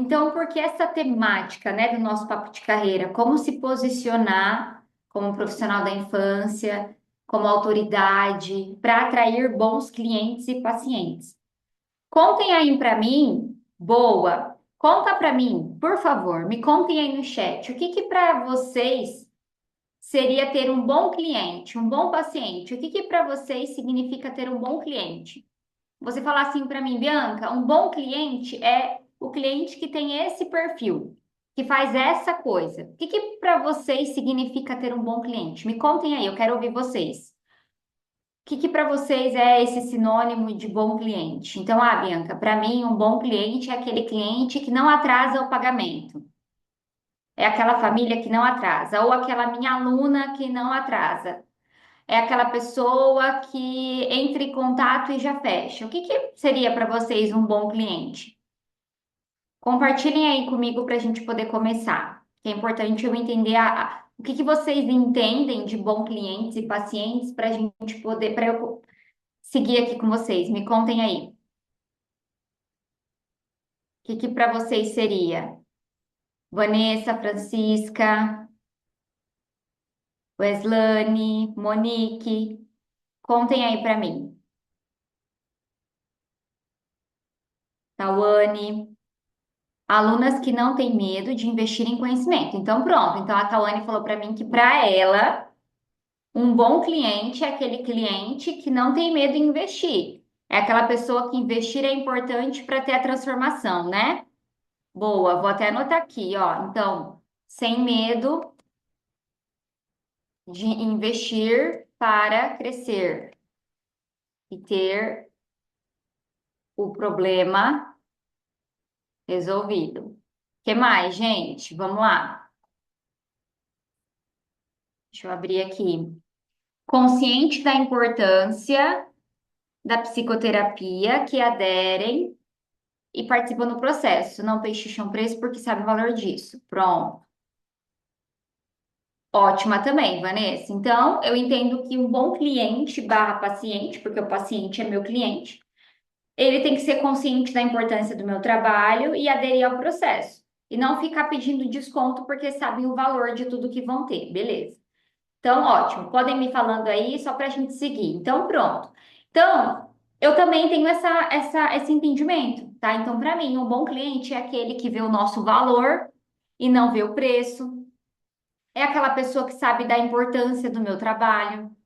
Então, por que essa temática, né, do nosso papo de carreira? Como se posicionar como profissional da infância, como autoridade, para atrair bons clientes e pacientes? Contem aí para mim, boa. Conta para mim, por favor, me contem aí no chat. O que que para vocês seria ter um bom cliente, um bom paciente? O que que para vocês significa ter um bom cliente? Você falar assim para mim, Bianca, um bom cliente é o cliente que tem esse perfil, que faz essa coisa. O que que para vocês significa ter um bom cliente? Me contem aí, eu quero ouvir vocês. O que que para vocês é esse sinônimo de bom cliente? Então, Bianca, para mim, um bom cliente é aquele cliente que não atrasa o pagamento. É aquela família que não atrasa, ou aquela minha aluna que não atrasa. É aquela pessoa que entra em contato e já fecha. O que que seria para vocês um bom cliente? Compartilhem aí comigo para a gente poder começar. Que é importante eu entender o que que vocês entendem de bom clientes e pacientes para a gente poder, para eu seguir aqui com vocês. Me contem aí. O que que para vocês seria? Vanessa, Francisca, Weslane, Monique, contem aí para mim. Tawane. Alunas que não têm medo de investir em conhecimento. Então, pronto. Então, a Tawane falou para mim que para ela, um bom cliente é aquele cliente que não tem medo em investir. É aquela pessoa que investir é importante para ter a transformação, né? Boa, vou até anotar aqui, ó. Então, sem medo de investir para crescer e ter o problema resolvido. O que mais, gente? Vamos lá. Deixa eu abrir aqui. Consciente da importância da psicoterapia, que aderem e participam do processo. Não pechincham preço porque sabe o valor disso. Pronto. Ótima também, Vanessa. Então, eu entendo que um bom cliente barra paciente, porque o paciente é meu cliente, ele tem que ser consciente da importância do meu trabalho e aderir ao processo. E não ficar pedindo desconto porque sabem o valor de tudo que vão ter. Beleza. Então, ótimo. Podem me falando aí só para a gente seguir. Então, pronto. Então, eu também tenho esse entendimento, tá? Então, para mim, um bom cliente é aquele que vê o nosso valor e não vê o preço. É aquela pessoa que sabe da importância do meu trabalho.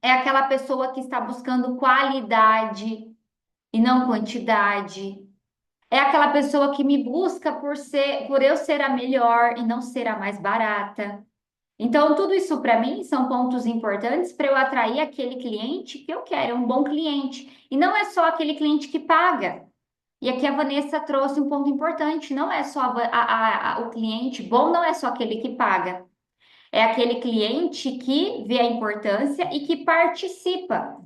É aquela pessoa que está buscando qualidade e não quantidade. É aquela pessoa que me busca por eu ser a melhor e não ser a mais barata. Então, tudo isso para mim são pontos importantes para eu atrair aquele cliente que eu quero, um bom cliente. E não é só aquele cliente que paga. E aqui a Vanessa trouxe um ponto importante: não é só o cliente bom, não é só aquele que paga. É aquele cliente que vê a importância e que participa.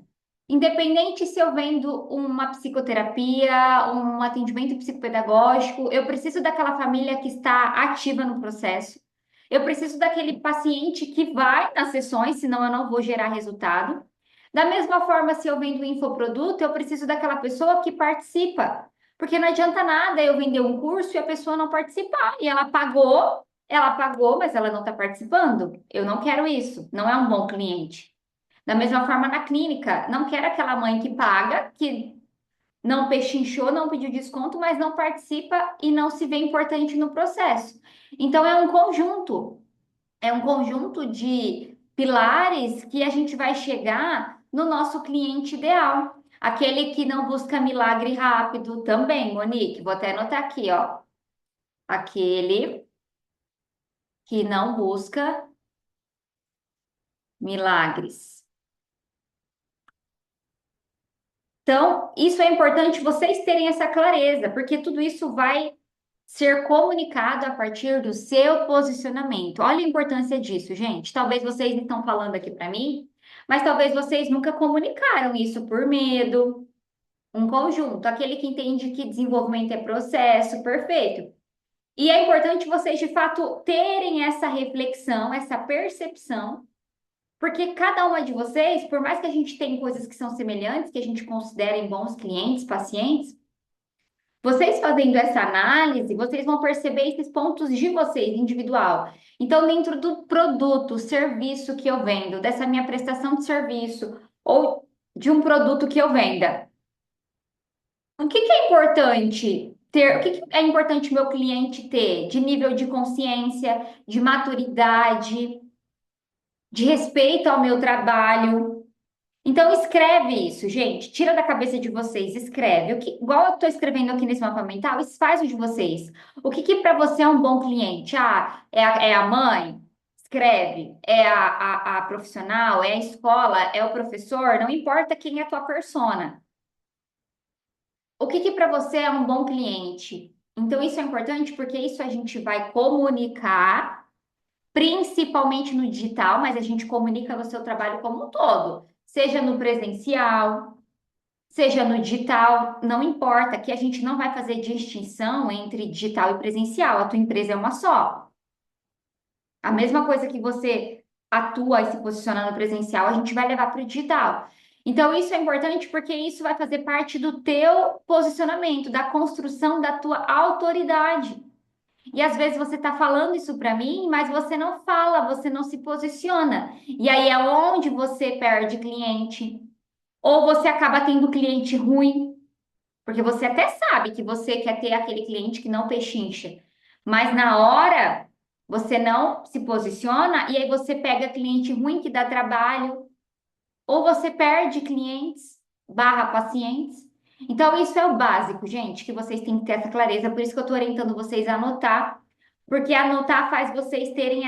Independente se eu vendo uma psicoterapia, um atendimento psicopedagógico, eu preciso daquela família que está ativa no processo. Eu preciso daquele paciente que vai nas sessões, senão eu não vou gerar resultado. Da mesma forma, se eu vendo um infoproduto, eu preciso daquela pessoa que participa. Porque não adianta nada eu vender um curso e a pessoa não participar. E ela pagou, mas ela não está participando. Eu não quero isso. Não é um bom cliente. Da mesma forma, na clínica, não quero aquela mãe que paga, que não pechinchou, não pediu desconto, mas não participa e não se vê importante no processo. Então, é um conjunto de pilares que a gente vai chegar no nosso cliente ideal. Aquele que não busca milagre rápido também, Monique, vou até anotar aqui, ó. Aquele que não busca milagres. Então, isso é importante vocês terem essa clareza, porque tudo isso vai ser comunicado a partir do seu posicionamento. Olha a importância disso, gente. Talvez vocês estão falando aqui para mim, mas talvez vocês nunca comunicaram isso por medo. Um conjunto, aquele que entende que desenvolvimento é processo, perfeito. E é importante vocês, de fato, terem essa reflexão, essa percepção, porque cada uma de vocês, por mais que a gente tenha coisas que são semelhantes, que a gente considere bons clientes, pacientes, Vocês fazendo essa análise, vocês vão perceber esses pontos de vocês, individual. Então, dentro do produto, serviço que eu vendo, dessa minha prestação de serviço, ou de um produto que eu venda, o que que é importante ter? O que que é importante meu cliente ter de nível de consciência, de maturidade, de respeito ao meu trabalho? Então escreve isso, gente. Tira da cabeça de vocês, escreve. O que, igual eu estou escrevendo aqui nesse mapa mental, isso faz o de vocês. O que que para você é um bom cliente? Ah, é a mãe? Escreve. É a profissional? É a escola? É o professor? Não importa quem é a tua persona. O que que para você é um bom cliente? Então isso é importante porque isso a gente vai comunicar, principalmente no digital, mas a gente comunica no seu trabalho como um todo. Seja no presencial, seja no digital, não importa, que a gente não vai fazer distinção entre digital e presencial, a tua empresa é uma só. A mesma coisa que você atua e se posiciona no presencial, a gente vai levar para o digital. Então, isso é importante porque isso vai fazer parte do teu posicionamento, da construção da tua autoridade. E às vezes você está falando isso para mim, mas você não fala, você não se posiciona. E aí é onde você perde cliente, ou você acaba tendo cliente ruim. Porque você até sabe que você quer ter aquele cliente que não pechincha, mas na hora você não se posiciona e aí você pega cliente ruim que dá trabalho, ou você perde clientes barra pacientes. Então, isso é o básico, gente, que vocês têm que ter essa clareza. Por isso que eu estou orientando vocês a anotar, porque anotar faz vocês terem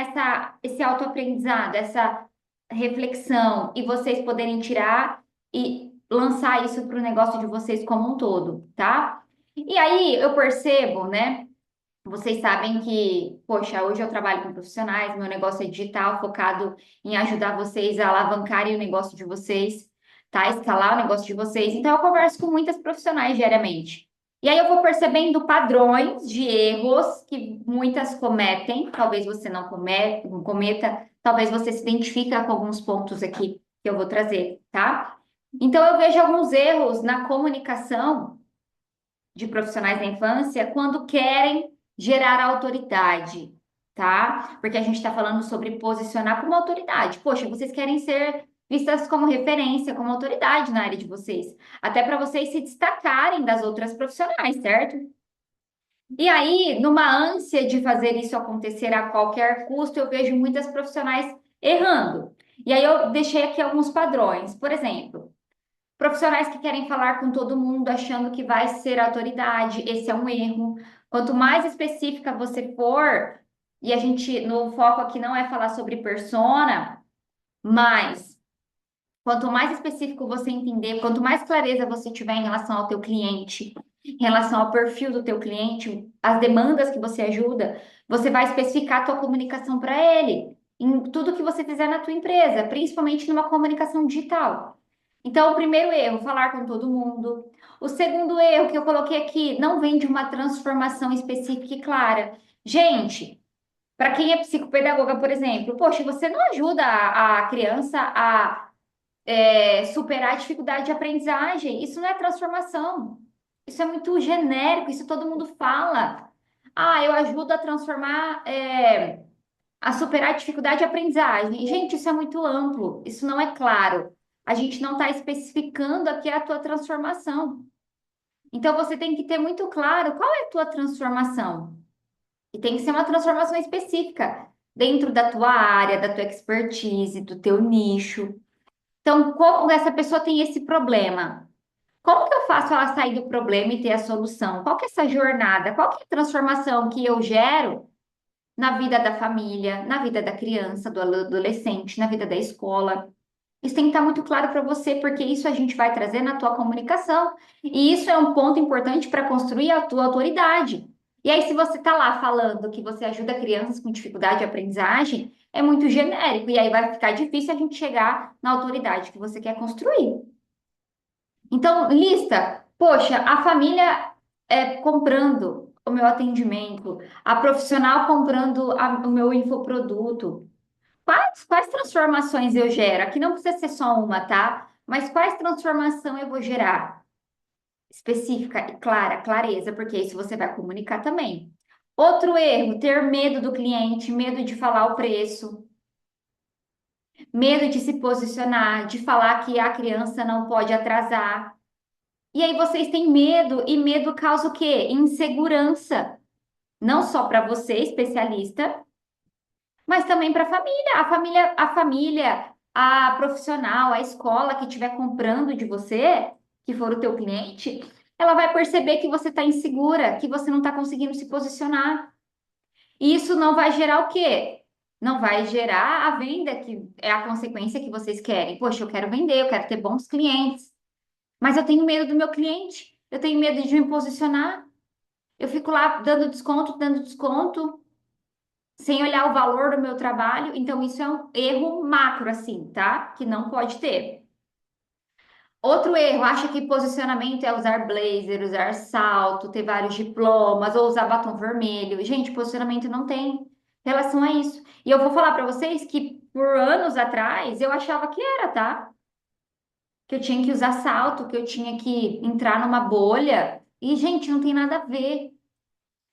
esse autoaprendizado, essa reflexão, e vocês poderem tirar e lançar isso para o negócio de vocês como um todo, tá? E aí eu percebo, né? Vocês sabem que, poxa, hoje eu trabalho com profissionais, meu negócio é digital, focado em ajudar vocês a alavancarem o negócio de vocês, tá? Escalar o negócio de vocês. Então, eu converso com muitas profissionais diariamente. E aí eu vou percebendo padrões de erros que muitas cometem, talvez você não cometa, talvez você se identifica com alguns pontos aqui que eu vou trazer, tá? Então, eu vejo alguns erros na comunicação de profissionais da infância quando querem gerar autoridade, tá? Porque a gente está falando sobre posicionar como autoridade. Poxa, vocês querem ser vistas como referência, como autoridade na área de vocês, até para vocês se destacarem das outras profissionais, certo? E aí, numa ânsia de fazer isso acontecer a qualquer custo, eu vejo muitas profissionais errando. E aí eu deixei aqui alguns padrões. Por exemplo, profissionais que querem falar com todo mundo achando que vai ser autoridade, esse é um erro. Quanto mais específica você for, e a gente, no foco aqui não é falar sobre persona, mas quanto mais específico você entender, quanto mais clareza você tiver em relação ao teu cliente, em relação ao perfil do teu cliente, as demandas que você ajuda, você vai especificar a tua comunicação para ele, em tudo que você fizer na tua empresa, principalmente numa comunicação digital. Então, o primeiro erro, falar com todo mundo. O segundo erro que eu coloquei aqui, não vem de uma transformação específica e clara. Gente, para quem é psicopedagoga, por exemplo, poxa, você não ajuda a criança a superar a dificuldade de aprendizagem. Isso não é transformação. Isso é muito genérico, isso todo mundo fala. Ah, eu ajudo a transformar, a superar a dificuldade de aprendizagem. Gente, isso é muito amplo, isso não é claro. A gente não está especificando aqui a tua transformação. Então, você tem que ter muito claro qual é a tua transformação. E tem que ser uma transformação específica, dentro da tua área, da tua expertise, do teu nicho. Então, como essa pessoa tem esse problema? Como que eu faço ela sair do problema e ter a solução? Qual que é essa jornada? Qual que é a transformação que eu gero na vida da família, na vida da criança, do adolescente, na vida da escola? Isso tem que estar muito claro para você, porque isso a gente vai trazer na tua comunicação. E isso é um ponto importante para construir a tua autoridade. E aí, se você está lá falando que você ajuda crianças com dificuldade de aprendizagem, é muito genérico. E aí vai ficar difícil a gente chegar na autoridade que você quer construir. Então, lista, poxa, a família comprando o meu atendimento, a profissional comprando o meu infoproduto. Quais transformações eu gero? Aqui não precisa ser só uma, tá? Mas quais transformação eu vou gerar? específica e clara, clareza, porque isso você vai comunicar também. Outro erro, ter medo do cliente, medo de falar o preço, medo de se posicionar, de falar que a criança não pode atrasar. E aí vocês têm medo, e medo causa o quê? Insegurança. Não só para você, especialista, mas também para a profissional, a escola que estiver comprando de você, que for o teu cliente, ela vai perceber que você está insegura, que você não está conseguindo se posicionar. E isso não vai gerar o quê? Não vai gerar a venda, que é a consequência que vocês querem. Poxa, eu quero vender, eu quero ter bons clientes, mas eu tenho medo do meu cliente, eu tenho medo de me posicionar. Eu fico lá dando desconto, sem olhar o valor do meu trabalho. Então, isso é um erro macro, assim, tá? Que não pode ter. Outro erro, acha que posicionamento é usar blazer, usar salto, ter vários diplomas ou usar batom vermelho. Gente, posicionamento não tem relação a isso. E eu vou falar para vocês que por anos atrás eu achava que era, tá? Que eu tinha que usar salto, que eu tinha que entrar numa bolha. E, gente, não tem nada a ver.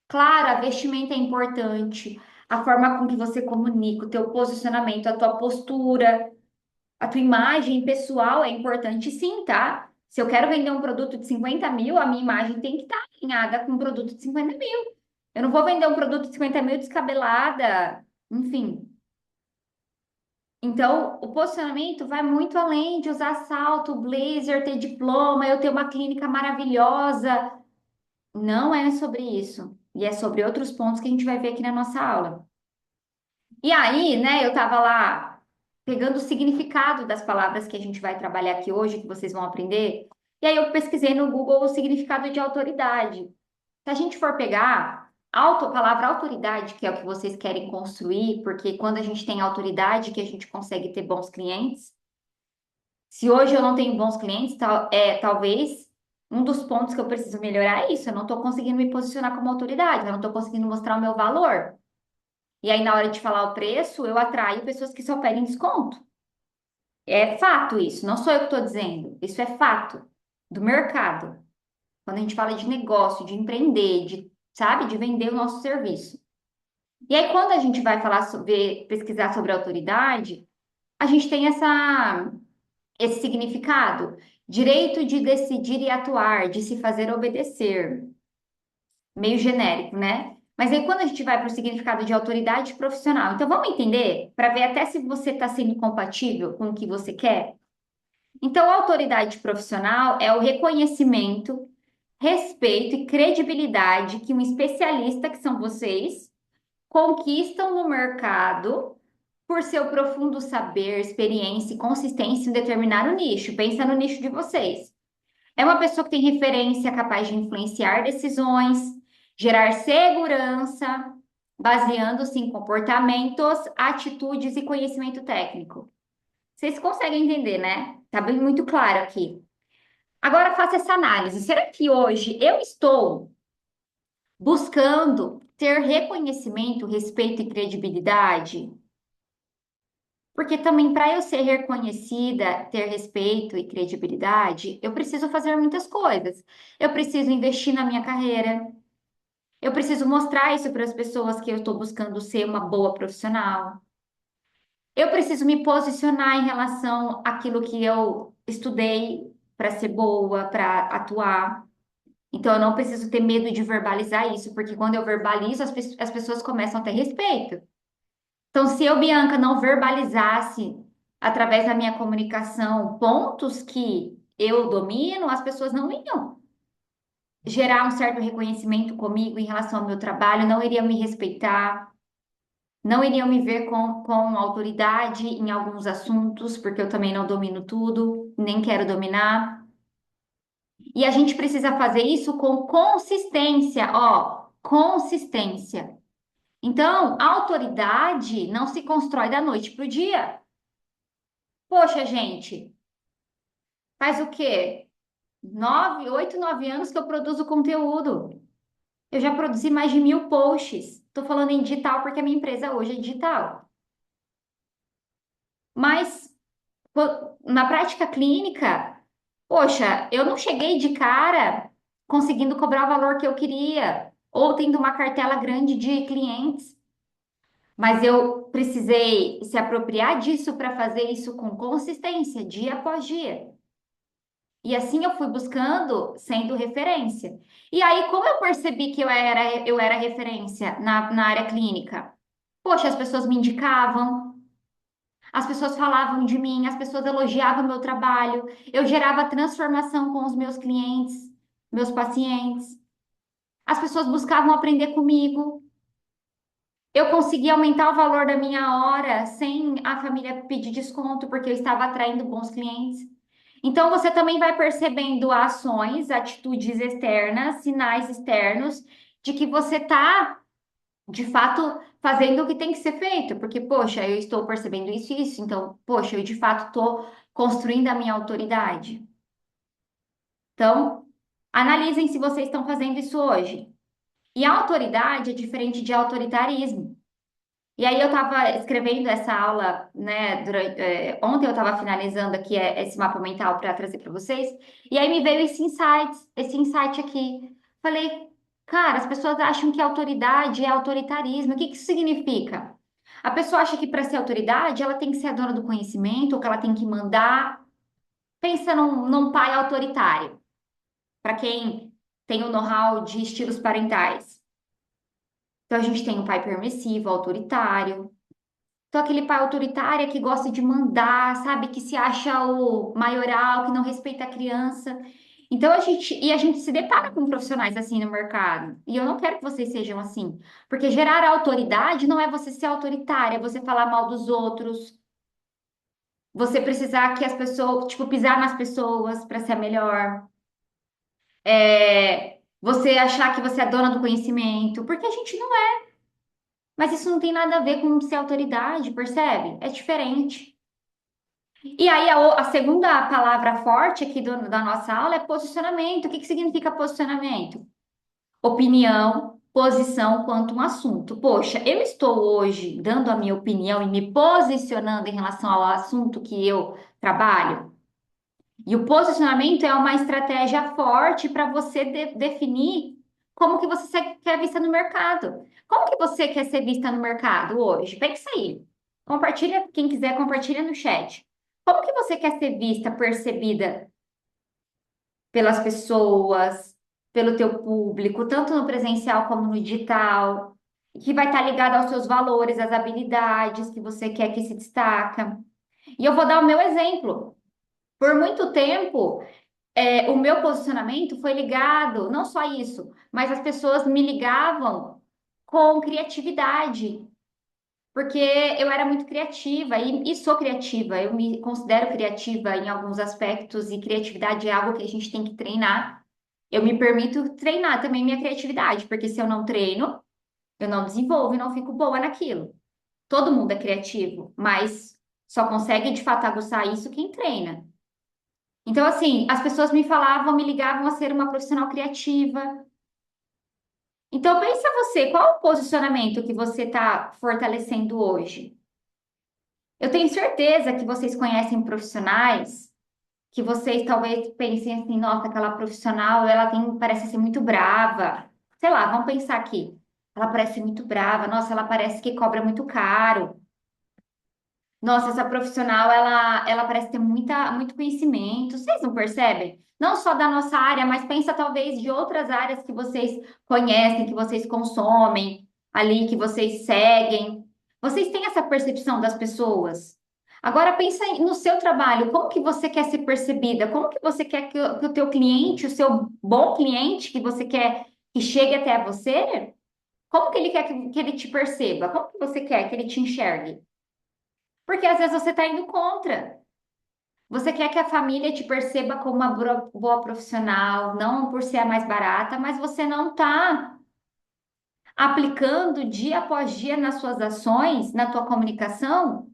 Claro, a vestimenta é importante, a forma com que você comunica, o teu posicionamento, a tua postura, a tua imagem pessoal é importante sim, tá? Se eu quero vender um produto de 50 mil, a minha imagem tem que estar alinhada com um produto de 50 mil. Eu não vou vender um produto de 50 mil descabelada, enfim. Então, o posicionamento vai muito além de usar salto, blazer, ter diploma, eu ter uma clínica maravilhosa. Não é sobre isso. E é sobre outros pontos que a gente vai ver aqui na nossa aula. E aí, né, eu tava lá pegando o significado das palavras que a gente vai trabalhar aqui hoje, que vocês vão aprender. E aí eu pesquisei no Google o significado de autoridade. Se a gente for pegar a palavra autoridade, que é o que vocês querem construir, porque quando a gente tem autoridade, que a gente consegue ter bons clientes. Se hoje eu não tenho bons clientes, talvez um dos pontos que eu preciso melhorar é isso. Eu não estou conseguindo me posicionar como autoridade, eu não estou conseguindo mostrar o meu valor. E aí, na hora de falar o preço, eu atraio pessoas que só pedem desconto. É fato isso, não sou eu que estou dizendo. Isso é fato do mercado. Quando a gente fala de negócio, de empreender, sabe, de vender o nosso serviço. E aí, quando a gente vai falar sobre, pesquisar sobre autoridade, a gente tem esse significado. Direito de decidir e atuar, de se fazer obedecer. Meio genérico, né? Mas aí quando a gente vai para o significado de autoridade profissional, então vamos entender para ver até se você está sendo compatível com o que você quer. Então, a autoridade profissional é o reconhecimento, respeito e credibilidade que um especialista, que são vocês, conquistam no mercado por seu profundo saber, experiência e consistência em determinar o nicho. Pensa no nicho de vocês. É uma pessoa que tem referência, capaz de influenciar decisões, gerar segurança, baseando-se em comportamentos, atitudes e conhecimento técnico. Vocês conseguem entender, né? Tá bem muito claro aqui. Agora faça essa análise. Será que hoje eu estou buscando ter reconhecimento, respeito e credibilidade? Porque também para eu ser reconhecida, ter respeito e credibilidade, eu preciso fazer muitas coisas. Eu preciso investir na minha carreira. Eu preciso mostrar isso para as pessoas que eu estou buscando ser uma boa profissional. Eu preciso me posicionar em relação àquilo que eu estudei para ser boa, para atuar. Então, eu não preciso ter medo de verbalizar isso, porque quando eu verbalizo, as pessoas começam a ter respeito. Então, se eu, Bianca, não verbalizasse através da minha comunicação pontos que eu domino, as pessoas não iam gerar um certo reconhecimento comigo em relação ao meu trabalho, não iriam me respeitar, não iriam me ver com autoridade em alguns assuntos, porque eu também não domino tudo, nem quero dominar. E a gente precisa fazer isso com consistência, ó, consistência. Então, a autoridade não se constrói da noite para o dia. Poxa, gente, faz o quê? 9 anos que eu produzo conteúdo. Eu já produzi mais de 1.000 posts. Estou falando em digital porque a minha empresa hoje é digital. Mas na prática clínica, Poxa, eu não cheguei de cara conseguindo cobrar o valor que eu queria, ou tendo uma cartela grande de clientes, mas eu precisei se apropriar disso para fazer isso com consistência, dia após dia. E assim eu fui buscando, sendo referência. E aí, como eu percebi que eu era referência na área clínica? Poxa, as pessoas me indicavam, as pessoas falavam de mim, as pessoas elogiavam meu trabalho, eu gerava transformação com os meus clientes, meus pacientes, as pessoas buscavam aprender comigo, eu conseguia aumentar o valor da minha hora sem a família pedir desconto, porque eu estava atraindo bons clientes. Então, você também vai percebendo ações, atitudes externas, sinais externos de que você está, de fato, fazendo o que tem que ser feito. Porque, poxa, eu estou percebendo isso e isso. Então, poxa, eu de fato estou construindo a minha autoridade. Então, analisem se vocês estão fazendo isso hoje. E a autoridade é diferente de autoritarismo. E aí eu estava escrevendo essa aula, né, ontem eu estava finalizando aqui esse mapa mental para trazer para vocês, e aí me veio esse insight aqui. Falei, cara, as pessoas acham que autoridade é autoritarismo. O que que isso significa? A pessoa acha que para ser autoridade ela tem que ser a dona do conhecimento, ou que ela tem que mandar. Pensa num pai autoritário, para quem tem o know-how de estilos parentais. Então a gente tem um pai permissivo, autoritário. Então, aquele pai autoritário que gosta de mandar, sabe? Que se acha o maioral, que não respeita a criança. Então, a gente se depara com profissionais assim no mercado. E eu não quero que vocês sejam assim. Porque gerar autoridade não é você ser autoritária, é você falar mal dos outros, você precisar que as pessoas, tipo, pisar nas pessoas para ser melhor. Você achar que você é dona do conhecimento, porque a gente não é. Mas isso não tem nada a ver com ser autoridade, percebe? É diferente. E aí, a segunda palavra forte aqui da nossa aula é posicionamento. O que que significa posicionamento? Opinião, posição quanto um assunto. Poxa, eu estou hoje dando a minha opinião e me posicionando em relação ao assunto que eu trabalho. E o posicionamento é uma estratégia forte para você definir como que você quer vista no mercado. Como que você quer ser vista no mercado hoje? Pensa aí. Compartilha, quem quiser, compartilha no chat. Como que você quer ser vista, percebida pelas pessoas, pelo teu público, tanto no presencial como no digital, que vai estar ligado aos seus valores, às habilidades que você quer que se destaca. E eu vou dar o meu exemplo. Por muito tempo, o meu posicionamento foi ligado, não só isso, mas as pessoas me ligavam com criatividade, porque eu era muito criativa e sou criativa, eu me considero criativa em alguns aspectos e criatividade é algo que a gente tem que treinar. Eu me permito treinar também minha criatividade, porque se eu não treino, eu não desenvolvo e não fico boa naquilo. Todo mundo é criativo, mas só consegue de fato aguçar isso quem treina. Então, assim, as pessoas me falavam, me ligavam a ser uma profissional criativa. Então, pensa você, qual o posicionamento que você está fortalecendo hoje? Eu tenho certeza que vocês conhecem profissionais que vocês talvez pensem assim, nossa, aquela profissional, ela parece ser muito brava. Sei lá, vamos pensar aqui. Ela parece muito brava, nossa, ela parece que cobra muito caro. Nossa, essa profissional, ela parece ter muito conhecimento. Vocês não percebem? Não só da nossa área, mas pensa talvez de outras áreas que vocês conhecem, que vocês consomem ali, que vocês seguem. Vocês têm essa percepção das pessoas? Agora pensa no seu trabalho, como que você quer ser percebida? Como que você quer que o teu cliente, o seu bom cliente que você quer que chegue até você, como que ele quer que ele te perceba? Como que você quer que ele te enxergue? Porque às vezes você está indo contra. Você quer que a família te perceba como uma boa profissional, não por ser a mais barata, mas você não está aplicando dia após dia nas suas ações, na tua comunicação,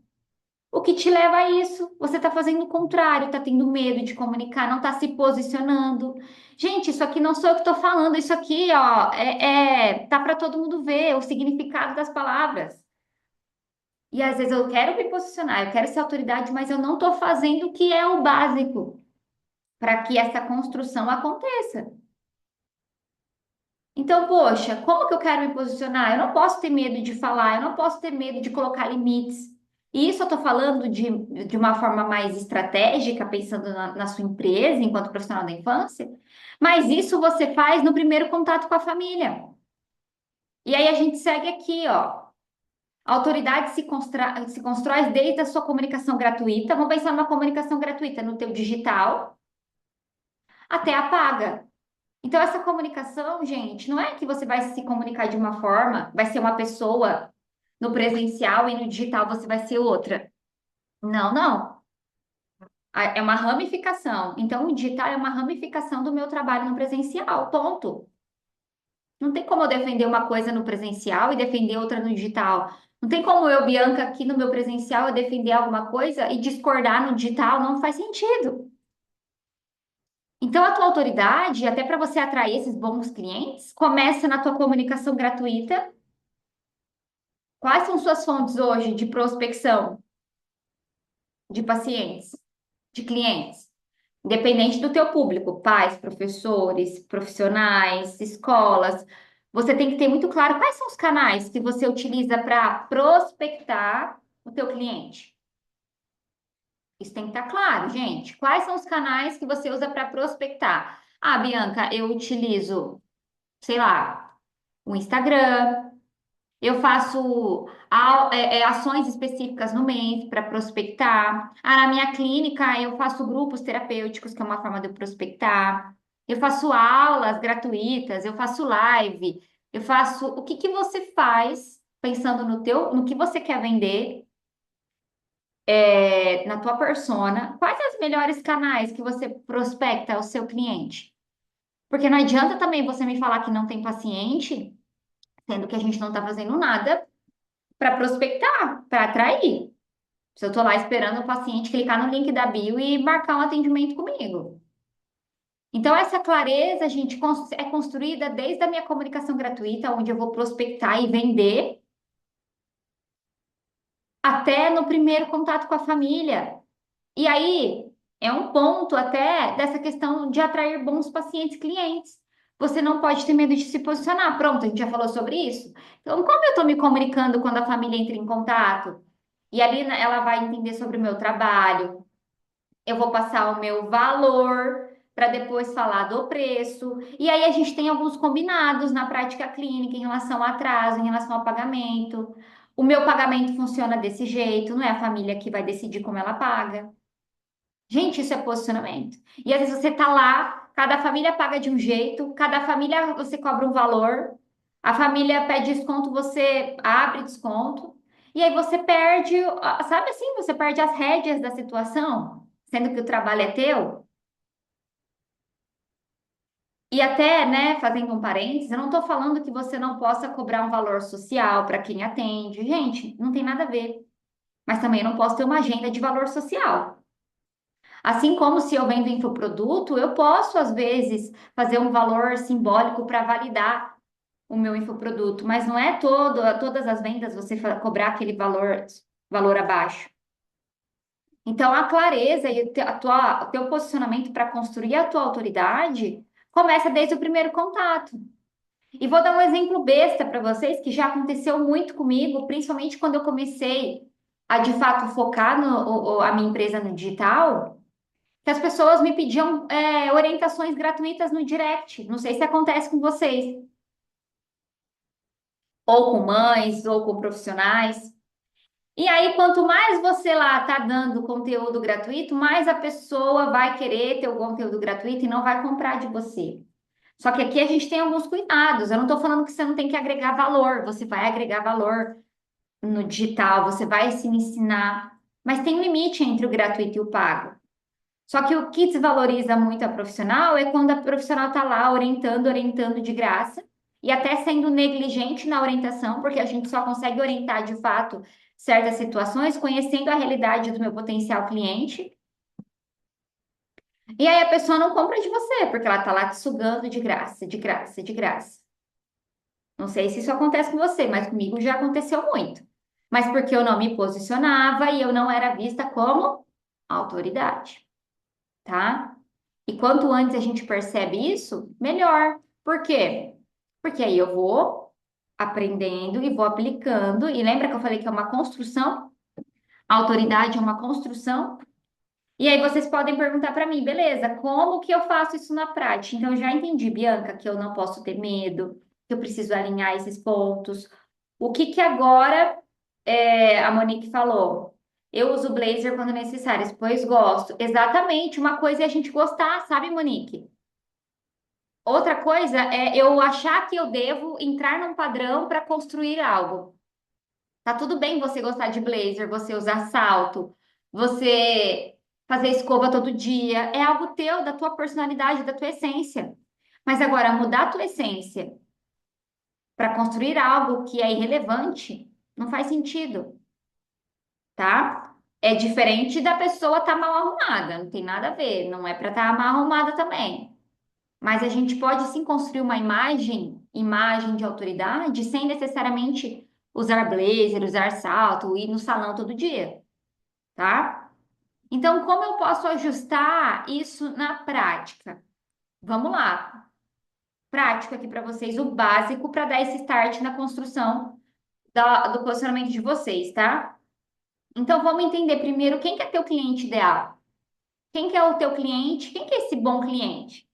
o que te leva a isso. Você está fazendo o contrário, está tendo medo de comunicar, não está se posicionando. Gente, isso aqui não sou eu que estou falando, isso aqui, ó, tá para todo mundo ver o significado das palavras. E às vezes eu quero me posicionar, eu quero ser autoridade, mas eu não estou fazendo o que é o básico. para que essa construção aconteça. Então, poxa, como que eu quero me posicionar? Eu não posso ter medo de falar, eu não posso ter medo de colocar limites. E isso eu estou falando de uma forma mais estratégica, pensando na sua empresa, enquanto profissional da infância, mas isso você faz no primeiro contato com a família. E aí a gente segue aqui, ó. A autoridade se constrói desde a sua comunicação gratuita. Vamos pensar numa comunicação gratuita no teu digital até a paga. Então, essa comunicação, gente, não é que você vai se comunicar de uma forma, vai ser uma pessoa no presencial e no digital você vai ser outra. Não, não. É uma ramificação. Então, o digital é uma ramificação do meu trabalho no presencial. Ponto. Não tem como eu defender uma coisa no presencial e defender outra no digital. Não tem como eu, Bianca, aqui no meu presencial, eu defender alguma coisa e discordar no digital. Não faz sentido. Então, a tua autoridade, até para você atrair esses bons clientes, começa na tua comunicação gratuita. Quais são suas fontes hoje de prospecção de pacientes, de clientes? Independente do teu público, pais, professores, profissionais, escolas, você tem que ter muito claro quais são os canais que você utiliza para prospectar o teu cliente. Isso tem que estar claro, gente. Quais são os canais que você usa para prospectar? Ah, Bianca, eu utilizo, sei lá, o Instagram. Eu faço ações específicas no mês para prospectar. Ah, na minha clínica, eu faço grupos terapêuticos, que é uma forma de eu prospectar. Eu faço aulas gratuitas, eu faço live, eu faço. O que que você faz pensando no que você quer vender, na tua persona? Quais os melhores canais que você prospecta ao seu cliente? Porque não adianta também você me falar que não tem paciente, sendo que a gente não está fazendo nada para prospectar, para atrair. Se eu estou lá esperando o paciente clicar no link da bio e marcar um atendimento comigo. Então, essa clareza, gente, é construída desde a minha comunicação gratuita, onde eu vou prospectar e vender, até no primeiro contato com a família. E aí, é um ponto até dessa questão de atrair bons pacientes clientes. Você não pode ter medo de se posicionar. Pronto, a gente já falou sobre isso. Então, como eu estou me comunicando quando a família entra em contato? E ali né, ela vai entender sobre o meu trabalho. Eu vou passar o meu valor para depois falar do preço. E aí a gente tem alguns combinados na prática clínica em relação ao atraso, em relação ao pagamento. O meu pagamento funciona desse jeito, não é a família que vai decidir como ela paga. Gente, isso é posicionamento. E às vezes você tá lá, cada família paga de um jeito, cada família você cobra um valor, a família pede desconto, você abre desconto, e aí você perde, sabe assim, você perde as rédeas da situação, sendo que o trabalho é teu. E até, né, fazendo um parênteses, eu não tô falando que você não possa cobrar um valor social para quem atende. Gente, não tem nada a ver. Mas também não posso ter uma agenda de valor social. Assim como se eu vendo infoproduto, eu posso, às vezes, fazer um valor simbólico para validar o meu infoproduto, mas não é todas as vendas você cobrar aquele valor abaixo. Então, a clareza e o teu posicionamento para construir a tua autoridade começa desde o primeiro contato. E vou dar um exemplo besta para vocês, que já aconteceu muito comigo, principalmente quando eu comecei a, de fato, focar a minha empresa no digital, que as pessoas me pediam orientações gratuitas no direct. Não sei se acontece com vocês, ou com mães, ou com profissionais. E aí, quanto mais você lá tá dando conteúdo gratuito, mais a pessoa vai querer ter o conteúdo gratuito e não vai comprar de você. Só que aqui a gente tem alguns cuidados. Eu não estou falando que você não tem que agregar valor, você vai agregar valor no digital, você vai se ensinar, mas tem um limite entre o gratuito e o pago. Só que o que desvaloriza muito a profissional é quando a profissional está lá orientando de graça, e até sendo negligente na orientação, porque a gente só consegue orientar de fato certas situações conhecendo a realidade do meu potencial cliente. E aí a pessoa não compra de você, porque ela está lá te sugando de graça, de graça, de graça. Não sei se isso acontece com você, mas comigo já aconteceu muito. Mas porque eu não me posicionava e eu não era vista como autoridade, tá? E quanto antes a gente percebe isso, melhor. Por quê? Porque aí eu vou aprendendo e vou aplicando. E lembra que eu falei que é uma construção? A autoridade é uma construção. E aí vocês podem perguntar para mim, beleza, como que eu faço isso na prática? Então, eu já entendi, Bianca, que eu não posso ter medo, que eu preciso alinhar esses pontos. O que que agora a Monique falou? Eu uso blazer quando necessário, pois gosto. Exatamente, uma coisa é a gente gostar, sabe, Monique? Outra coisa é eu achar que eu devo entrar num padrão para construir algo. Tá tudo bem você gostar de blazer, você usar salto, você fazer escova todo dia. É algo teu, da tua personalidade, da tua essência. Mas agora, mudar a tua essência para construir algo que é irrelevante, não faz sentido, tá? É diferente da pessoa estar mal arrumada, não tem nada a ver, não é para estar mal arrumada também. Mas a gente pode sim construir uma imagem de autoridade, sem necessariamente usar blazer, usar salto, ir no salão todo dia, tá? Então, como eu posso ajustar isso na prática? Vamos lá. Prático aqui para vocês, o básico para dar esse start na construção do posicionamento de vocês, tá? Então, vamos entender primeiro quem que é teu cliente ideal. Quem que é o teu cliente? Quem que é esse bom cliente?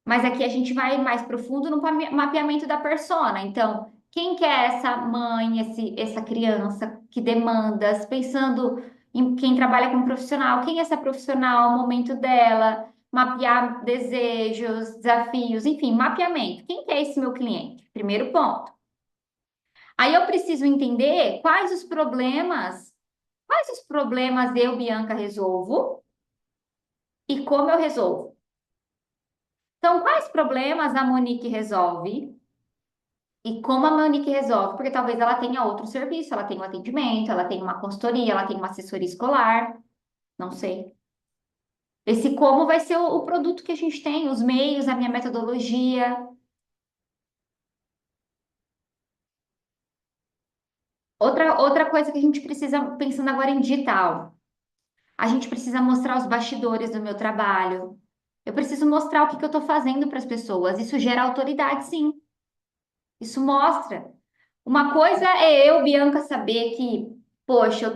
Mas aqui a gente vai mais profundo no mapeamento da persona. Então, quem que é essa mãe, essa criança que demanda, pensando em quem trabalha como profissional, quem é essa profissional, o momento dela, mapear desejos, desafios, enfim, mapeamento. Quem que é esse meu cliente? Primeiro ponto. Aí eu preciso entender quais os problemas eu, Bianca, resolvo e como eu resolvo. Então, quais problemas a Monique resolve? E como a Monique resolve? Porque talvez ela tenha outro serviço, ela tenha um atendimento, ela tenha uma consultoria, ela tenha uma assessoria escolar, não sei. Esse como vai ser o produto que a gente tem, os meios, a minha metodologia. Outra coisa que a gente precisa, pensando agora em digital, a gente precisa mostrar os bastidores do meu trabalho. Eu preciso mostrar o que que eu estou fazendo para as pessoas. Isso gera autoridade, sim. Isso mostra. Uma coisa é eu, Bianca, saber que, poxa,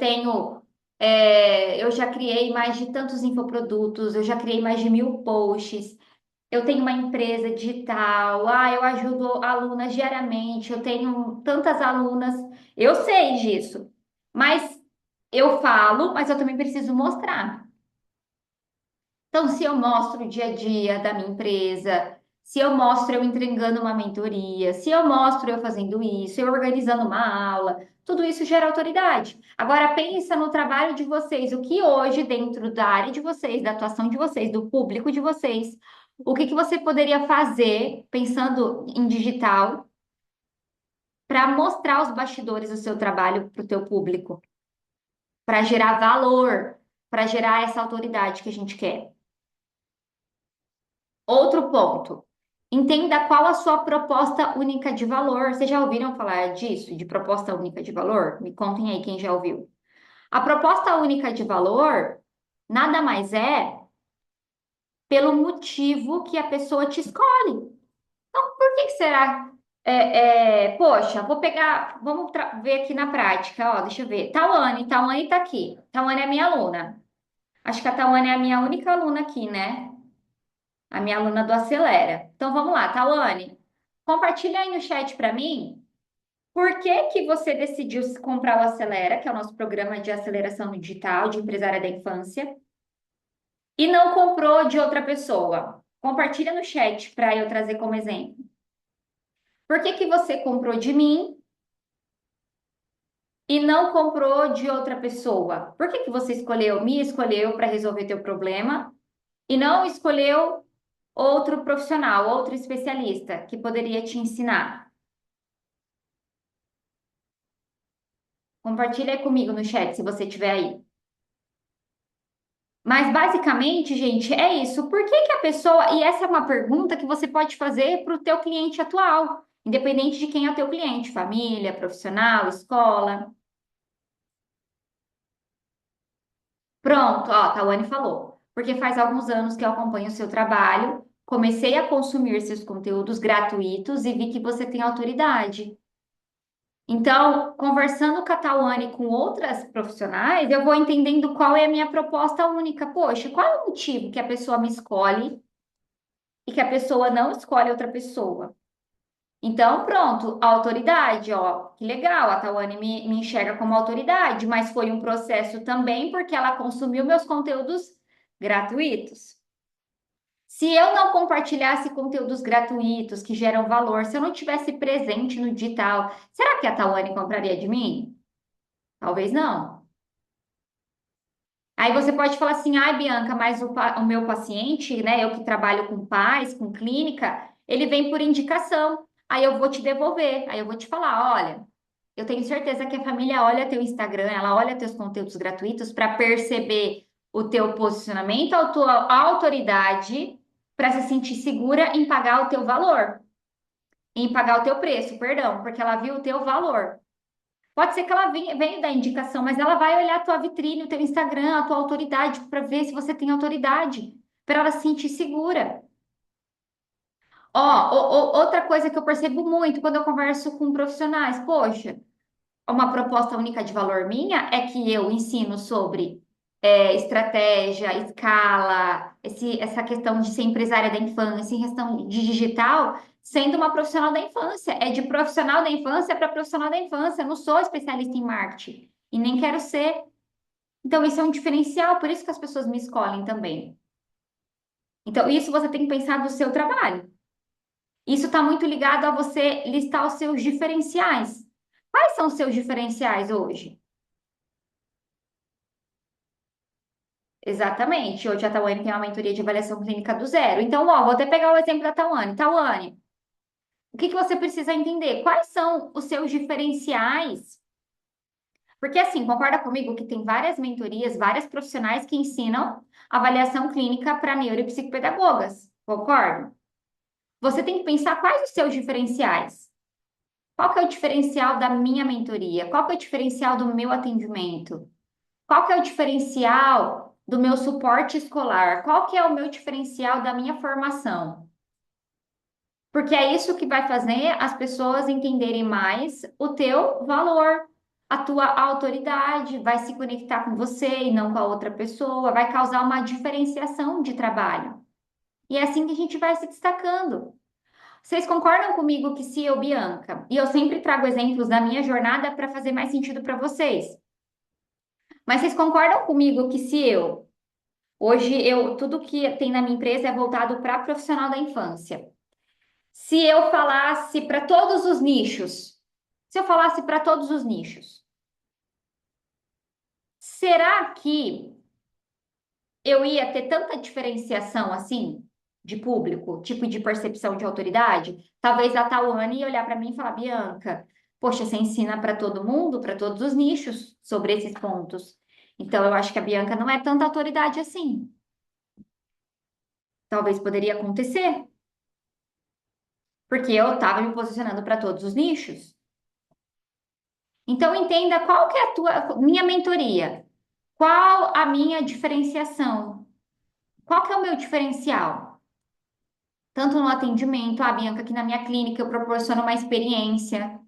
eu já criei mais de tantos infoprodutos, eu já criei mais de 1.000 posts, eu tenho uma empresa digital, eu ajudo alunas diariamente, eu tenho tantas alunas, eu sei disso, mas eu falo, mas eu também preciso mostrar. Então, se eu mostro o dia a dia da minha empresa, se eu mostro eu entregando uma mentoria, se eu mostro eu fazendo isso, eu organizando uma aula, tudo isso gera autoridade. Agora, pensa no trabalho de vocês, o que hoje, dentro da área de vocês, da atuação de vocês, do público de vocês, o que que você poderia fazer, pensando em digital, para mostrar os bastidores do seu trabalho para o teu público, para gerar valor, para gerar essa autoridade que a gente quer. Outro ponto. Entenda qual a sua proposta única de valor. Vocês já ouviram falar disso, de proposta única de valor? Me contem aí quem já ouviu. A proposta única de valor nada mais é pelo motivo que a pessoa te escolhe. Então, por que que será? Poxa, vamos ver aqui na prática, ó, deixa eu ver. Tawane tá aqui. Tawane é minha aluna. Acho que a Tawane é a minha única aluna aqui, né? A minha aluna do Acelera. Então vamos lá, Tawane, compartilha aí no chat para mim por que que você decidiu comprar o Acelera, que é o nosso programa de aceleração digital de empresária da infância, e não comprou de outra pessoa. Compartilha no chat para eu trazer como exemplo. Por que que você comprou de mim e não comprou de outra pessoa? Por que que você me escolheu para resolver teu problema e não escolheu outro profissional, outro especialista que poderia te ensinar? Compartilha aí comigo no chat se você estiver aí. Mas basicamente, gente, é isso. Por que que a pessoa. E essa é uma pergunta que você pode fazer para o teu cliente atual, independente de quem é o teu cliente, família, profissional, escola. Pronto, ó, a Tawane falou. porque faz alguns anos que eu acompanho o seu trabalho, comecei a consumir seus conteúdos gratuitos e vi que você tem autoridade. Então, conversando com a Tawane e com outras profissionais, eu vou entendendo qual é a minha proposta única. Poxa, qual é o motivo que a pessoa me escolhe e que a pessoa não escolhe outra pessoa? Então, pronto, a autoridade, ó, que legal, a Tawane me enxerga como autoridade, mas foi um processo também porque ela consumiu meus conteúdos gratuitos. Se eu não compartilhasse conteúdos gratuitos que geram valor, se eu não tivesse presente no digital, será que a Tawane compraria de mim? Talvez não. Aí você pode falar assim, ai, Bianca, mas o meu paciente, né, eu que trabalho com pais, com clínica, ele vem por indicação. Aí eu vou te devolver, aí eu vou te falar, olha, eu tenho certeza que a família olha teu Instagram, ela olha teus conteúdos gratuitos para perceber o teu posicionamento, a tua autoridade, para se sentir segura em pagar o teu valor, em pagar o teu preço, perdão, porque ela viu o teu valor. Pode ser que ela venha da indicação, mas ela vai olhar a tua vitrine, o teu Instagram, a tua autoridade, para ver se você tem autoridade, para ela se sentir segura. Ó, outra coisa que eu percebo muito quando eu converso com profissionais, poxa, uma proposta única de valor minha é que eu ensino sobre estratégia, escala, essa questão de ser empresária da infância, em questão de digital, sendo uma profissional da infância. É de profissional da infância para profissional da infância. Eu não sou especialista em marketing e nem quero ser. Então, isso é um diferencial, por isso que as pessoas me escolhem também. Então, isso você tem que pensar do seu trabalho. Isso está muito ligado a você listar os seus diferenciais. Quais são os seus diferenciais hoje? Exatamente. Hoje a Tawane tem uma mentoria de avaliação clínica do zero. Então, ó, vou até pegar o exemplo da Tawane. Tawane, o que que você precisa entender? Quais são os seus diferenciais? Porque, assim, concorda comigo que tem várias mentorias, várias profissionais que ensinam avaliação clínica para neuro e psicopedagogas. Concordo? Você tem que pensar quais os seus diferenciais. Qual que é o diferencial da minha mentoria? Qual que é o diferencial do meu atendimento? Qual que é o diferencial do meu suporte escolar? Qual que é o meu diferencial da minha formação? Porque é isso que vai fazer as pessoas entenderem mais o teu valor, a tua autoridade, vai se conectar com você e não com a outra pessoa, vai causar uma diferenciação de trabalho. E é assim que a gente vai se destacando. Vocês concordam comigo que se eu, Bianca, e eu sempre trago exemplos da minha jornada para fazer mais sentido para vocês, mas vocês concordam comigo que se eu hoje, tudo que tem na minha empresa é voltado para profissional da infância. Se eu falasse para todos os nichos, se eu falasse para todos os nichos, será que eu ia ter tanta diferenciação assim de público, tipo de percepção de autoridade? Talvez a Tawane ia olhar para mim e falar, Bianca, poxa, você ensina para todo mundo, para todos os nichos sobre esses pontos. Então, eu acho que a Bianca não é tanta autoridade assim. Talvez poderia acontecer. Porque eu estava me posicionando para todos os nichos. Então, entenda qual que é a tua, minha mentoria. Qual a minha diferenciação? Qual que é o meu diferencial? Tanto no atendimento, a Bianca, aqui na minha clínica, eu proporciono uma experiência.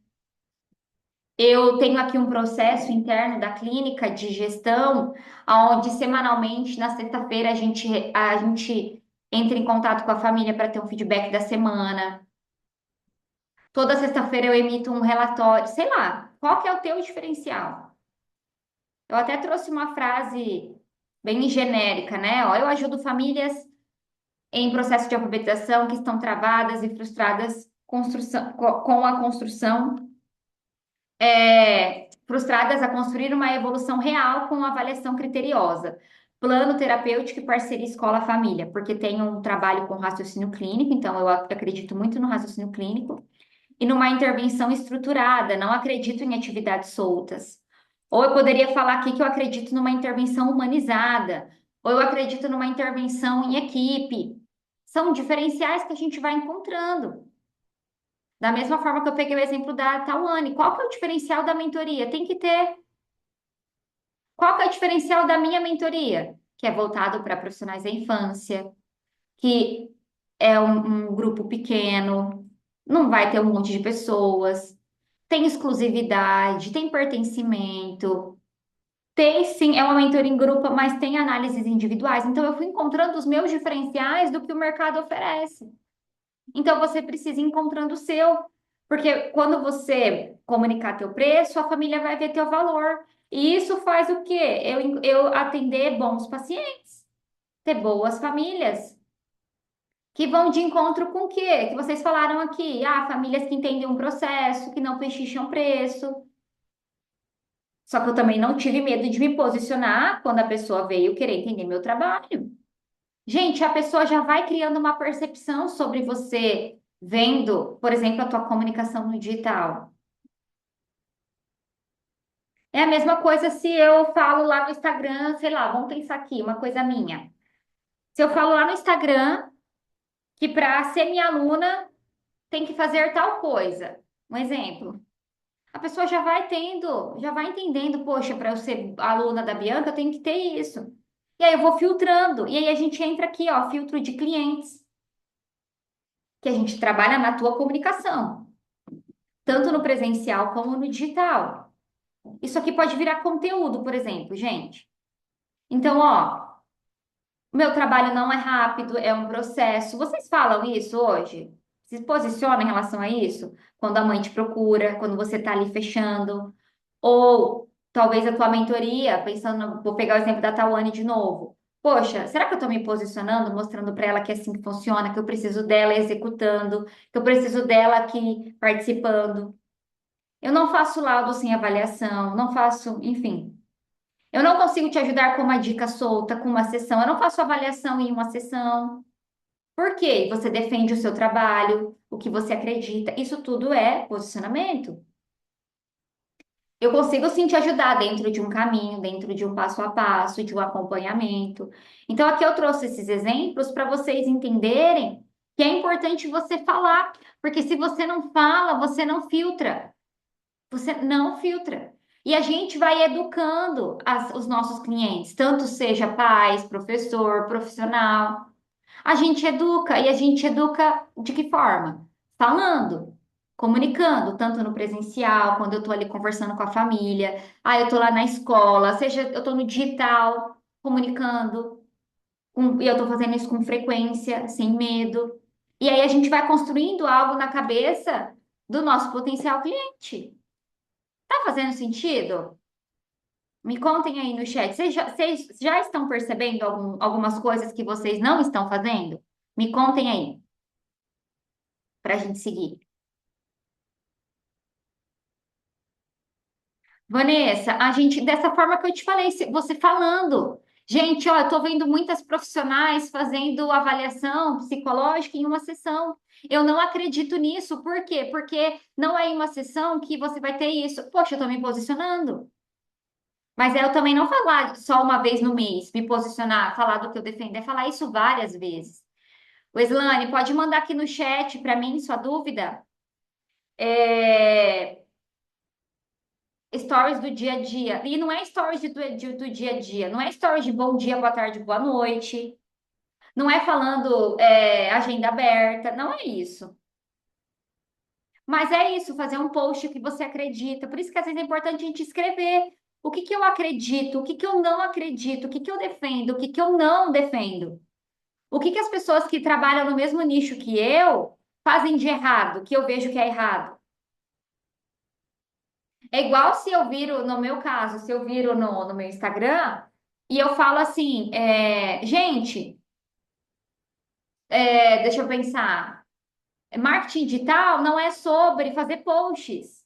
Eu tenho aqui um processo interno da clínica de gestão, onde semanalmente, na sexta-feira, a gente entra em contato com a família para ter um feedback da semana. Toda sexta-feira eu emito um relatório, sei lá, qual que é o teu diferencial? Eu até trouxe uma frase bem genérica, né? Ó, eu ajudo famílias em processo de alfabetização que estão travadas e frustradas com a construção, frustradas a construir uma evolução real com avaliação criteriosa. Plano terapêutico e parceria escola-família, porque tem um trabalho com raciocínio clínico, então eu acredito muito no raciocínio clínico e numa intervenção estruturada, não acredito em atividades soltas. Ou eu poderia falar aqui que eu acredito numa intervenção humanizada, ou eu acredito numa intervenção em equipe. São diferenciais que a gente vai encontrando. Da mesma forma que eu peguei o exemplo da Tawane, qual que é o diferencial da mentoria? Tem que ter. Qual que é o diferencial da minha mentoria? que é voltado para profissionais da infância, que é um grupo pequeno, não vai ter um monte de pessoas, tem exclusividade, tem pertencimento, tem sim, é uma mentoria em grupo, mas tem análises individuais. Então, eu fui encontrando os meus diferenciais do que o mercado oferece. Então, você precisa ir encontrando o seu, porque quando você comunicar teu preço, a família vai ver teu valor. E isso faz o quê? Eu atender bons pacientes, ter boas famílias, que vão de encontro com o quê? Que vocês falaram aqui. Ah, famílias que entendem um processo, que não pechicham preço. Só que eu também não tive medo de me posicionar quando a pessoa veio querer entender meu trabalho. Gente, a pessoa já vai criando uma percepção sobre você vendo, por exemplo, a tua comunicação no digital. É a mesma coisa se eu falo lá no Instagram, sei lá, vamos pensar aqui, uma coisa minha. Se eu falo lá no Instagram que para ser minha aluna tem que fazer tal coisa. Um exemplo. A pessoa já vai tendo, já vai entendendo, poxa, para eu ser aluna da Bianca, eu tenho que ter isso. E aí eu vou filtrando. E aí a gente entra aqui, ó, filtro de clientes, que a gente trabalha na tua comunicação, tanto no presencial como no digital. Isso aqui pode virar conteúdo, por exemplo, gente. Então, ó, o meu trabalho não é rápido, é um processo. Vocês falam isso hoje? Se posiciona em relação a isso? Quando a mãe te procura, quando você está ali fechando. Ou talvez a tua mentoria, pensando, vou pegar o exemplo da Tawane de novo. Poxa, será que eu estou me posicionando, mostrando para ela que é assim que funciona, que eu preciso dela executando, que eu preciso dela aqui participando? Eu não faço laudo sem avaliação, não faço, enfim. Eu não consigo te ajudar com uma dica solta, com uma sessão. Eu não faço avaliação em uma sessão. Por quê? Você defende o seu trabalho, o que você acredita. Isso tudo é posicionamento. Eu consigo sim te ajudar dentro de um caminho, dentro de um passo a passo, de um acompanhamento. Então, aqui eu trouxe esses exemplos para vocês entenderem que é importante você falar, porque se você não fala, você não filtra. Você não filtra. E a gente vai educando os nossos clientes, tanto seja pais, professor, profissional. A gente educa e a gente educa de que forma? Falando, comunicando, tanto no presencial, quando eu estou ali conversando com a família, eu estou lá na escola, seja eu estou no digital, comunicando, e eu estou fazendo isso com frequência, sem medo. E aí a gente vai construindo algo na cabeça do nosso potencial cliente. Tá fazendo sentido? Me contem aí no chat. Vocês já estão percebendo algumas coisas que vocês não estão fazendo? Me contem aí, para a gente seguir. Vanessa, a gente, dessa forma que eu te falei, você falando. Gente, ó, eu tô vendo muitas profissionais fazendo avaliação psicológica em uma sessão. Eu não acredito nisso. Por quê? Porque não é em uma sessão que você vai ter isso. Poxa, eu tô me posicionando. Mas é eu também não falar só uma vez no mês, me posicionar, falar do que eu defendo, é falar isso várias vezes. O Slane, pode mandar aqui no chat para mim sua dúvida. É, stories do dia a dia. E não é stories do dia a dia, não é stories de bom dia, boa tarde, boa noite. Não é falando agenda aberta, não é isso. Mas é isso, fazer um post que você acredita. Por isso que às vezes é importante a gente escrever o que que eu acredito, o que que eu não acredito, o que que eu defendo, o que que eu não defendo. O que que as pessoas que trabalham no mesmo nicho que eu fazem de errado, que eu vejo que é errado. É igual se eu viro, no meu caso, se eu viro no meu Instagram e eu falo assim, gente, deixa eu pensar, marketing digital não é sobre fazer posts.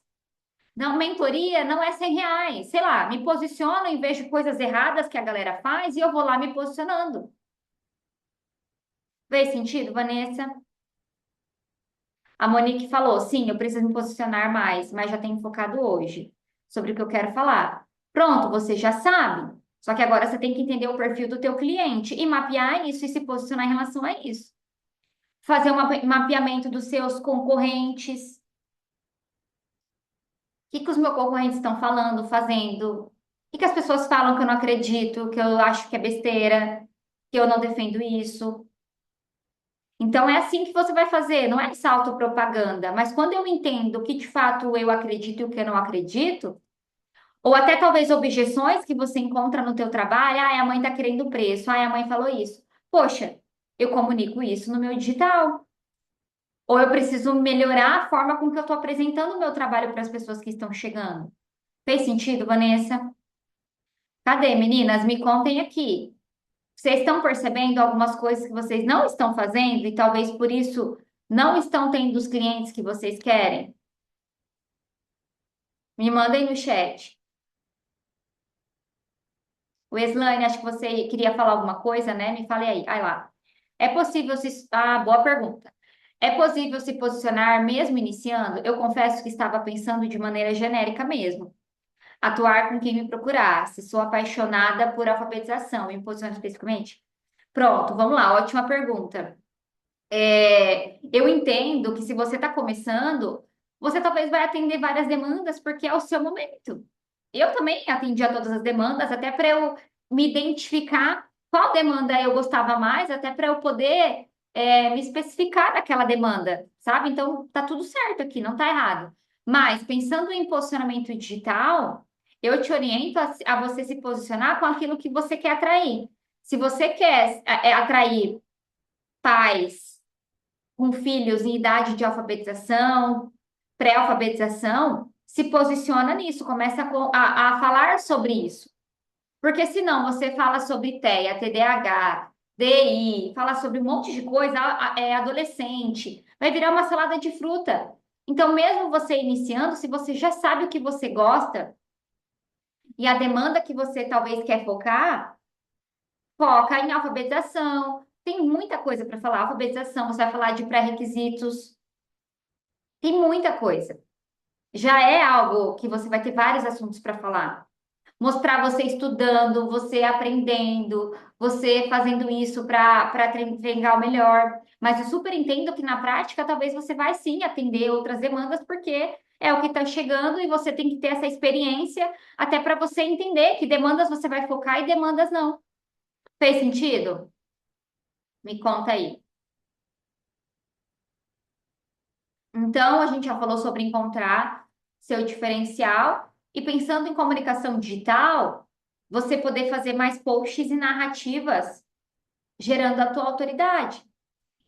Não, mentoria não é R$ 100. Sei lá, me posiciono e vejo coisas erradas que a galera faz e eu vou lá me posicionando. Fez sentido, Vanessa? A Monique falou: sim, eu preciso me posicionar mais, mas já tenho focado hoje sobre o que eu quero falar. Pronto, você já sabe. Só que agora você tem que entender o perfil do teu cliente e mapear isso e se posicionar em relação a isso. Fazer um mapeamento dos seus concorrentes. O que que os meus concorrentes estão falando, fazendo? O que que as pessoas falam que eu não acredito, que eu acho que é besteira, que eu não defendo isso? Então é assim que você vai fazer, não é essa autopropaganda, mas quando eu entendo o que de fato eu acredito e o que eu não acredito, ou até talvez objeções que você encontra no teu trabalho, ah, a mãe tá querendo preço, ah, a mãe falou isso. Poxa, eu comunico isso no meu digital. Ou eu preciso melhorar a forma com que eu estou apresentando o meu trabalho para as pessoas que estão chegando. Fez sentido, Vanessa? Cadê, meninas? Me contem aqui. Vocês estão percebendo algumas coisas que vocês não estão fazendo e talvez por isso não estão tendo os clientes que vocês querem? Me mandem no chat. Weslane, acho que você queria falar alguma coisa, né? Me fale aí. Vai lá. É possível se... Ah, boa pergunta. É possível se posicionar mesmo iniciando? Eu confesso que estava pensando de maneira genérica mesmo. Atuar com quem me procurasse. Sou apaixonada por alfabetização. Me posiciono especificamente? Pronto, vamos lá. Ótima pergunta. Eu entendo que se você está começando, você talvez vai atender várias demandas porque é o seu momento. Eu também atendi a todas as demandas, até para eu me identificar qual demanda eu gostava mais, até para eu poder me especificar daquela demanda, sabe? Então, tá tudo certo aqui, não tá errado. Mas, pensando em posicionamento digital, eu te oriento a você se posicionar com aquilo que você quer atrair. Se você quer atrair pais com filhos em idade de alfabetização, pré-alfabetização, se posiciona nisso, começa a falar sobre isso. Porque senão você fala sobre TEA, TDAH, DI, fala sobre um monte de coisa, adolescente, vai virar uma salada de fruta. Então, mesmo você iniciando, se você já sabe o que você gosta e a demanda que você talvez quer focar, foca em alfabetização. Tem muita coisa para falar. Alfabetização, você vai falar de pré-requisitos, tem muita coisa. Já é algo que você vai ter vários assuntos para falar. Mostrar você estudando, você aprendendo, você fazendo isso para treinar o melhor. Mas eu super entendo que na prática talvez você vai sim atender outras demandas, porque é o que está chegando e você tem que ter essa experiência até para você entender que demandas você vai focar e demandas não. Fez sentido? Me conta aí. Então, a gente já falou sobre encontrar seu diferencial e pensando em comunicação digital, você poder fazer mais posts e narrativas gerando a tua autoridade.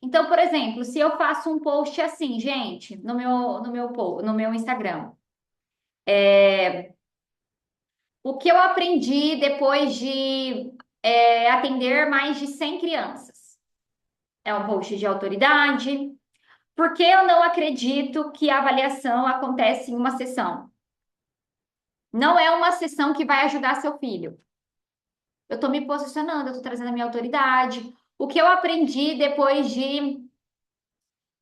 Então, por exemplo, se eu faço um post assim, gente, no meu Instagram, o que eu aprendi depois de atender mais de 100 crianças? É um post de autoridade. Por que eu não acredito que a avaliação acontece em uma sessão? Não é uma sessão que vai ajudar seu filho. Eu estou me posicionando, eu estou trazendo a minha autoridade. O que eu aprendi depois de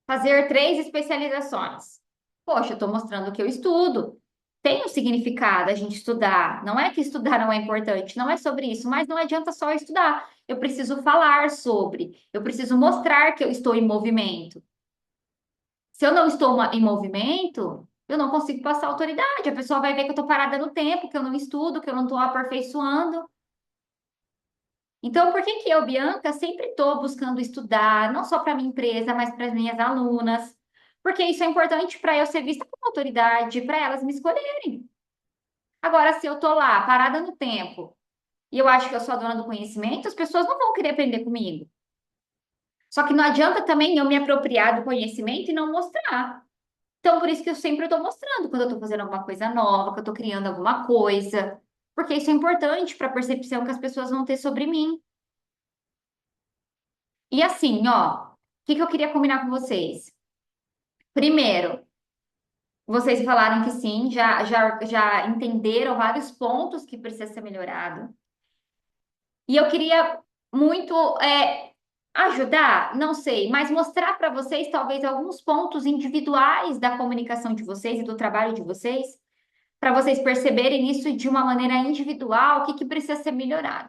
fazer 3 especializações? Poxa, eu estou mostrando que eu estudo. Tem um significado a gente estudar. Não é que estudar não é importante, não é sobre isso, mas não adianta só estudar. Eu preciso falar sobre, eu preciso mostrar que eu estou em movimento. Se eu não estou em movimento, eu não consigo passar autoridade. A pessoa vai ver que eu estou parada no tempo, que eu não estudo, que eu não estou aperfeiçoando. Então, por que que eu, Bianca, sempre estou buscando estudar, não só para minha empresa, mas para as minhas alunas? Porque isso é importante para eu ser vista como autoridade, para elas me escolherem. Agora, se eu estou lá, parada no tempo, e eu acho que eu sou a dona do conhecimento, as pessoas não vão querer aprender comigo. Só que não adianta também eu me apropriar do conhecimento e não mostrar. Então, por isso que eu sempre estou mostrando quando eu estou fazendo alguma coisa nova, que eu estou criando alguma coisa. Porque isso é importante para a percepção que as pessoas vão ter sobre mim. E assim, ó, o que que eu queria combinar com vocês? Primeiro, vocês falaram que sim, já entenderam vários pontos que precisa ser melhorado. E eu queria muito ajudar, não sei, mas mostrar para vocês talvez alguns pontos individuais da comunicação de vocês e do trabalho de vocês, para vocês perceberem isso de uma maneira individual, o que que precisa ser melhorado.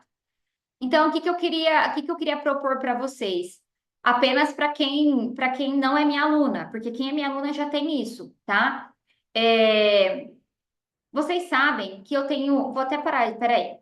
Então, o que que eu queria propor para vocês? Apenas para quem não é minha aluna, porque quem é minha aluna já tem isso, tá? É, Vocês sabem que eu tenho. Vou até parar, peraí.